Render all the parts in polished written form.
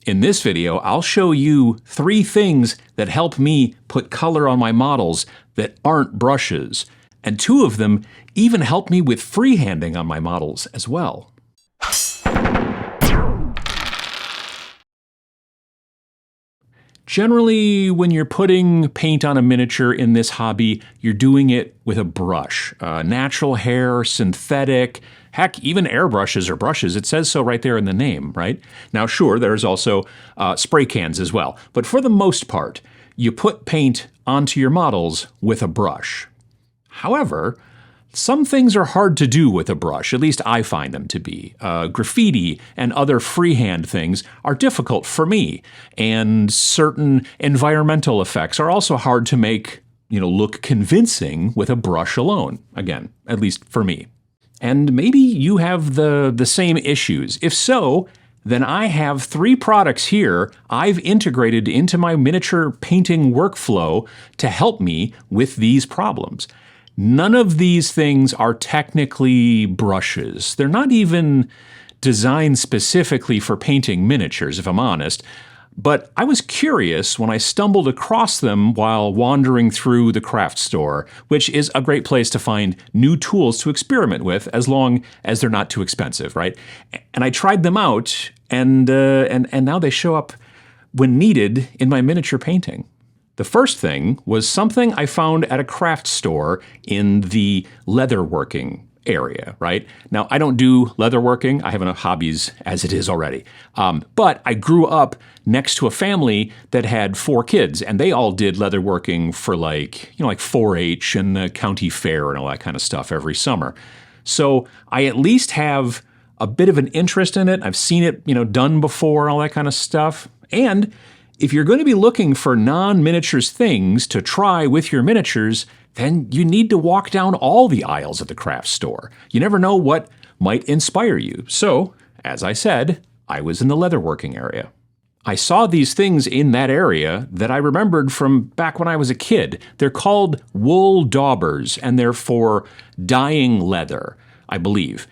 In this video, I'll show you 3 things that help me put color on my models that aren't brushes, and 2 of them even help me with freehanding on my models as well. Generally, when you're putting paint on a miniature in this hobby, you're doing it with a brush. Natural hair, synthetic, heck, even airbrushes or brushes. It says so right there in the name, right? Now, sure, there's also spray cans as well. But for the most part, you put paint onto your models with a brush. However, some things are hard to do with a brush, at least I find them to be. Graffiti and other freehand things are difficult for me, and certain environmental effects are also hard to make, look convincing with a brush alone. Again, at least for me. And maybe you have the same issues. If so, then I have 3 products here I've integrated into my miniature painting workflow to help me with these problems. None of these things are technically brushes. They're not even designed specifically for painting miniatures, if I'm honest. But I was curious when I stumbled across them while wandering through the craft store, which is a great place to find new tools to experiment with as long as they're not too expensive, right? And I tried them out, and now they show up when needed in my miniature painting. The first thing was something I found at a craft store in the leatherworking area, right? Now, I don't do leatherworking. I have enough hobbies as it is already. But I grew up next to a family that had 4 kids, and they all did leatherworking for like 4-H and the county fair and all that kind of stuff every summer. So I at least have a bit of an interest in it. I've seen it, done before, all that kind of stuff. And if you're going to be looking for non-miniatures things to try with your miniatures, then you need to walk down all the aisles at the craft store. You never know what might inspire you. So, as I said, I was in the leatherworking area. I saw these things in that area that I remembered from back when I was a kid. They're called wool daubers, and they're for dyeing leather, I believe.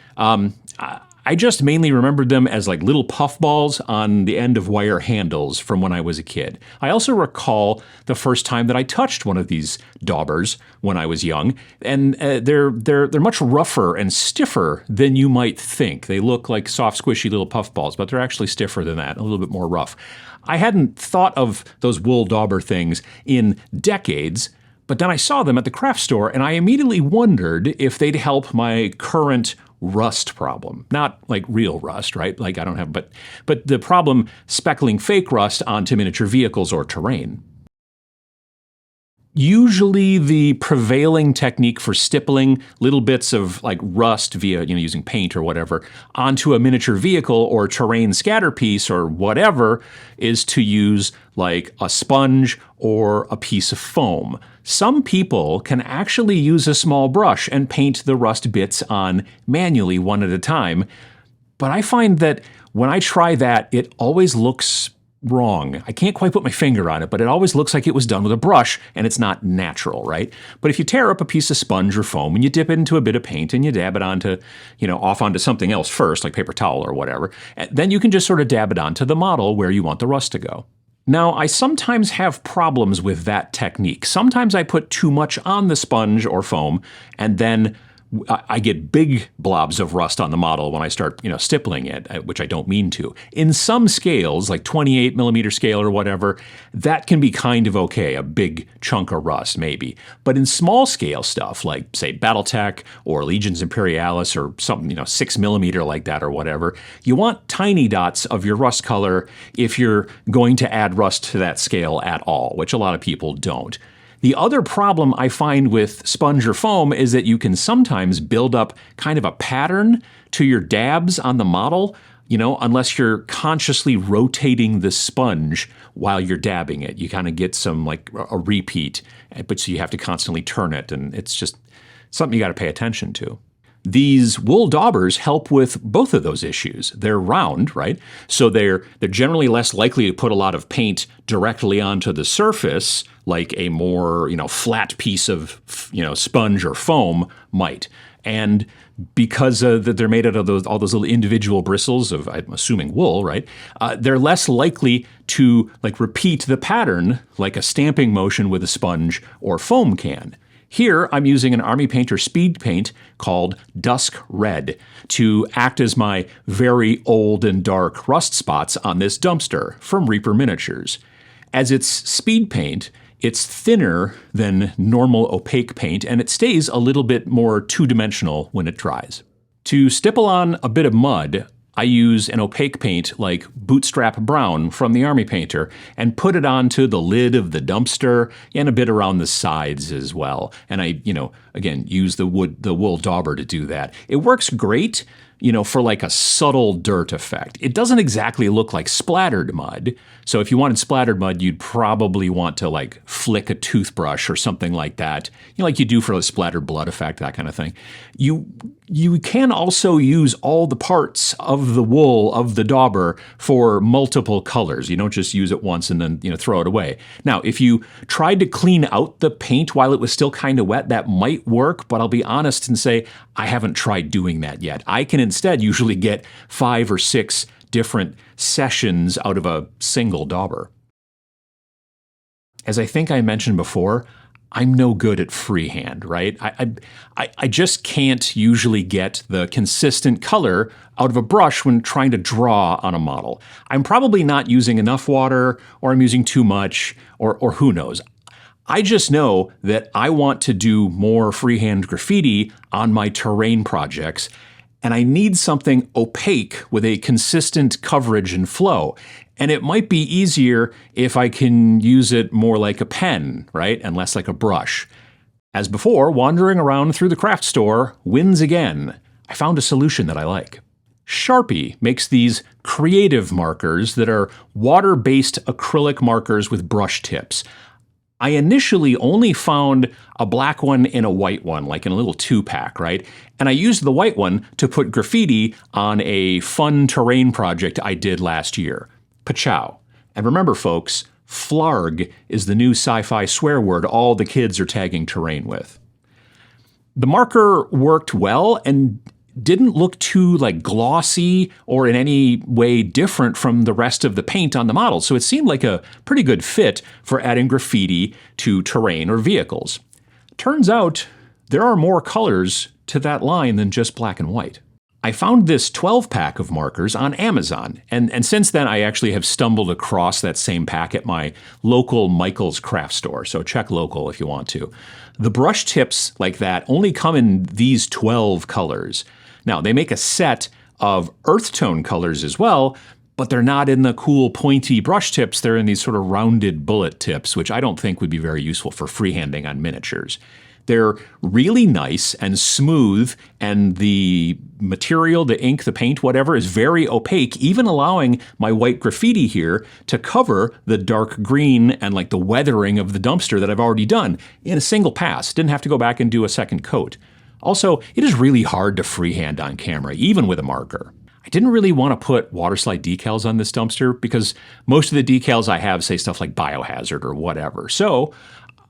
I just mainly remembered them as like little puffballs on the end of wire handles from when I was a kid. I also recall the first time that I touched one of these daubers when I was young, and they're much rougher and stiffer than you might think. They look like soft, squishy little puffballs, but they're actually stiffer than that, a little bit more rough. I hadn't thought of those wool dauber things in decades, but then I saw them at the craft store, and I immediately wondered if they'd help my current rust problem. Not like real rust, right? Like I don't have, but the problem speckling fake rust onto miniature vehicles or terrain. Usually the prevailing technique for stippling little bits of like rust via, using paint or whatever onto a miniature vehicle or terrain scatter piece or whatever is to use like a sponge or a piece of foam. Some people can actually use a small brush and paint the rust bits on manually one at a time, but I find that when I try that, it always looks wrong. I can't quite put my finger on it, but it always looks like it was done with a brush, and it's not natural, right? But if you tear up a piece of sponge or foam and you dip it into a bit of paint and you dab it onto, off onto something else first, like paper towel or whatever, then you can just sort of dab it onto the model where you want the rust to go. Now, I sometimes have problems with that technique. Sometimes I put too much on the sponge or foam, and then I get big blobs of rust on the model when I start, stippling it, which I don't mean to. In some scales, like 28 millimeter scale or whatever, that can be kind of okay, a big chunk of rust maybe. But in small scale stuff, like say Battletech or Legions Imperialis or something, 6 millimeter like that or whatever, you want tiny dots of your rust color if you're going to add rust to that scale at all, which a lot of people don't. The other problem I find with sponge or foam is that you can sometimes build up kind of a pattern to your dabs on the model, unless you're consciously rotating the sponge while you're dabbing it. You kind of get some like a repeat, but so you have to constantly turn it, and it's just something you got to pay attention to. These wool daubers help with both of those issues. They're round, right? So they're generally less likely to put a lot of paint directly onto the surface like a more, flat piece of, sponge or foam might. And because they're made out of all those little individual bristles of, I'm assuming, wool, right? They're less likely to like repeat the pattern like a stamping motion with a sponge or foam can. Here, I'm using an Army Painter speed paint called Dusk Red to act as my very old and dark rust spots on this dumpster from Reaper Miniatures. As it's speed paint, it's thinner than normal opaque paint, and it stays a little bit more two-dimensional when it dries. To stipple on a bit of mud, I use an opaque paint like Bootstrap Brown from the Army Painter and put it onto the lid of the dumpster and a bit around the sides as well. And I, again, use the wool dauber to do that. It works great, for like a subtle dirt effect. It doesn't exactly look like splattered mud. So if you wanted splattered mud, you'd probably want to like flick a toothbrush or something like that, like you do for a splattered blood effect, that kind of thing. You can also use all the parts of the wool of the dauber for multiple colors. You don't just use it once and then throw it away. Now, if you tried to clean out the paint while it was still kind of wet, that might work, but I'll be honest and say I haven't tried doing that yet. I can instead usually get 5 or 6 different sessions out of a single dauber. As I think I mentioned before, I'm no good at freehand, right? I just can't usually get the consistent color out of a brush when trying to draw on a model. I'm probably not using enough water, or I'm using too much, or who knows. I just know that I want to do more freehand graffiti on my terrain projects, and I need something opaque with a consistent coverage and flow. And it might be easier if I can use it more like a pen, right? And less like a brush. As before, wandering around through the craft store wins again. I found a solution that I like. Sharpie makes these creative markers that are water-based acrylic markers with brush tips. I initially only found a black one and a white one, like in a little 2-pack, right? And I used the white one to put graffiti on a fun terrain project I did last year. Pachow. And remember, folks, flarg is the new sci-fi swear word all the kids are tagging terrain with. The marker worked well and didn't look too glossy or in any way different from the rest of the paint on the model, so it seemed like a pretty good fit for adding graffiti to terrain or vehicles. Turns out there are more colors to that line than just black and white. I found this 12-pack of markers on Amazon, and since then I actually have stumbled across that same pack at my local Michael's craft store, so check local if you want to. The brush tips like that only come in these 12 colors. Now, they make a set of earth tone colors as well, but they're not in the cool pointy brush tips. They're in these sort of rounded bullet tips, which I don't think would be very useful for freehanding on miniatures. They're really nice and smooth, and the material, the ink, the paint, whatever, is very opaque, even allowing my white graffiti here to cover the dark green and the weathering of the dumpster that I've already done in a single pass. Didn't have to go back and do a second coat. Also, it is really hard to freehand on camera, even with a marker. I didn't really want to put waterslide decals on this dumpster because most of the decals I have say stuff like biohazard or whatever. So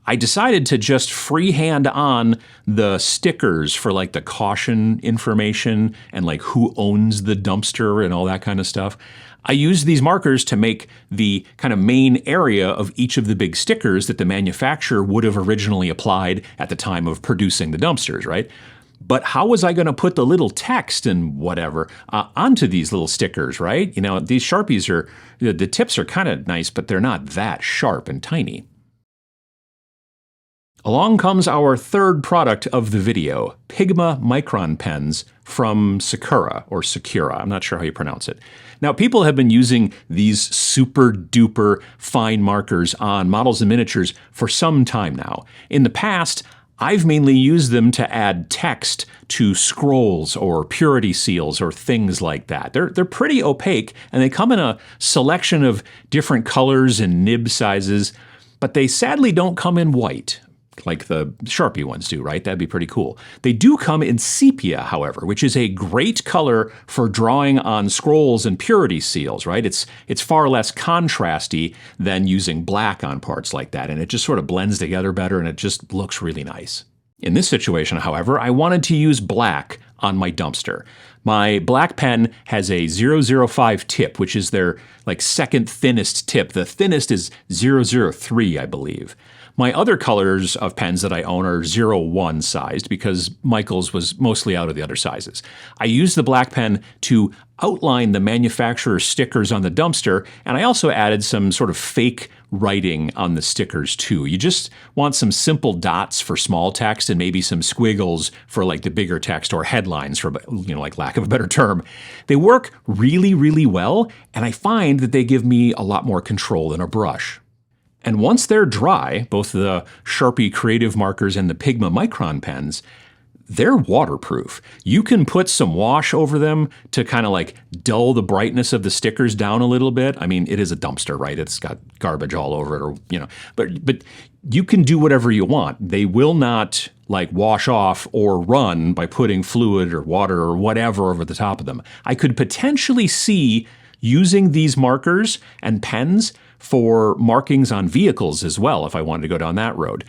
I decided to just freehand on the stickers for the caution information and who owns the dumpster and all that kind of stuff. I used these markers to make the kind of main area of each of the big stickers that the manufacturer would have originally applied at the time of producing the dumpsters, right? But how was I going to put the little text and whatever onto these little stickers, right? These Sharpies the tips are kind of nice, but they're not that sharp and tiny. Along comes our third product of the video, Pigma Micron pens from Sakura, or Sakura, I'm not sure how you pronounce it. Now, people have been using these super duper fine markers on models and miniatures for some time now. In the past, I've mainly used them to add text to scrolls or purity seals or things like that. They're pretty opaque, and they come in a selection of different colors and nib sizes, but they sadly don't come in white, like the Sharpie ones do, right? That'd be pretty cool. They do come in sepia, however, which is a great color for drawing on scrolls and purity seals, right? It's far less contrasty than using black on parts like that, and it just sort of blends together better, and it just looks really nice. In this situation, however, I wanted to use black on my dumpster. My black pen has a 005 tip, which is their second thinnest tip. The thinnest is 003, I believe. My other colors of pens that I own are 01 sized because Michael's was mostly out of the other sizes. I use the black pen to outline the manufacturer's stickers on the dumpster, and I also added some sort of fake writing on the stickers too. You just want some simple dots for small text and maybe some squiggles for the bigger text, or headlines for lack of a better term. They work really, really well, and I find that they give me a lot more control than a brush. And once they're dry, both the Sharpie Creative Markers and the Pigma Micron pens, they're waterproof. You can put some wash over them to kind of dull the brightness of the stickers down a little bit. I mean, it is a dumpster, right? It's got garbage all over it, or but you can do whatever you want. They will not wash off or run by putting fluid or water or whatever over the top of them. I could potentially see using these markers and pens for markings on vehicles as well, if I wanted to go down that road.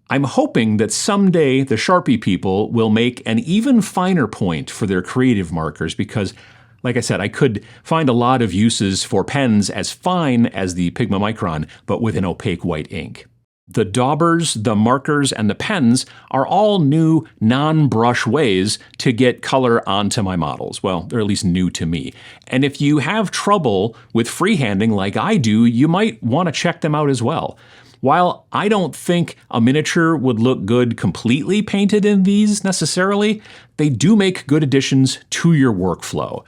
I'm hoping that someday the Sharpie people will make an even finer point for their creative markers because, like I said, I could find a lot of uses for pens as fine as the Pigma Micron, but with an opaque white ink. The daubers, the markers, and the pens are all new non-brush ways to get color onto my models. Well, they're at least new to me. And if you have trouble with freehanding like I do, you might want to check them out as well. While I don't think a miniature would look good completely painted in these necessarily, they do make good additions to your workflow.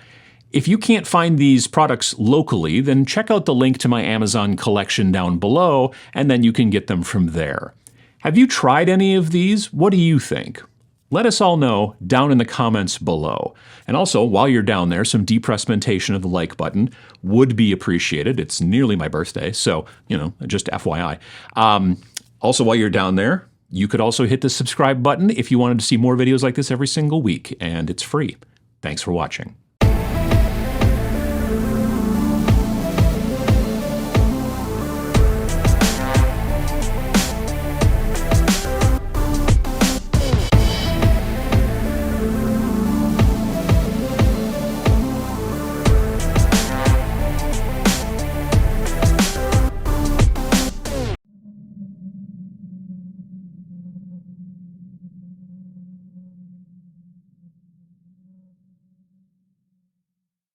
If you can't find these products locally, then check out the link to my Amazon collection down below, and then you can get them from there. Have you tried any of these? What do you think? Let us all know down in the comments below. And also, while you're down there, some depressmentation of the like button would be appreciated. It's nearly my birthday, so, just FYI. Also, while you're down there, you could also hit the subscribe button if you wanted to see more videos like this every single week, and it's free. Thanks for watching.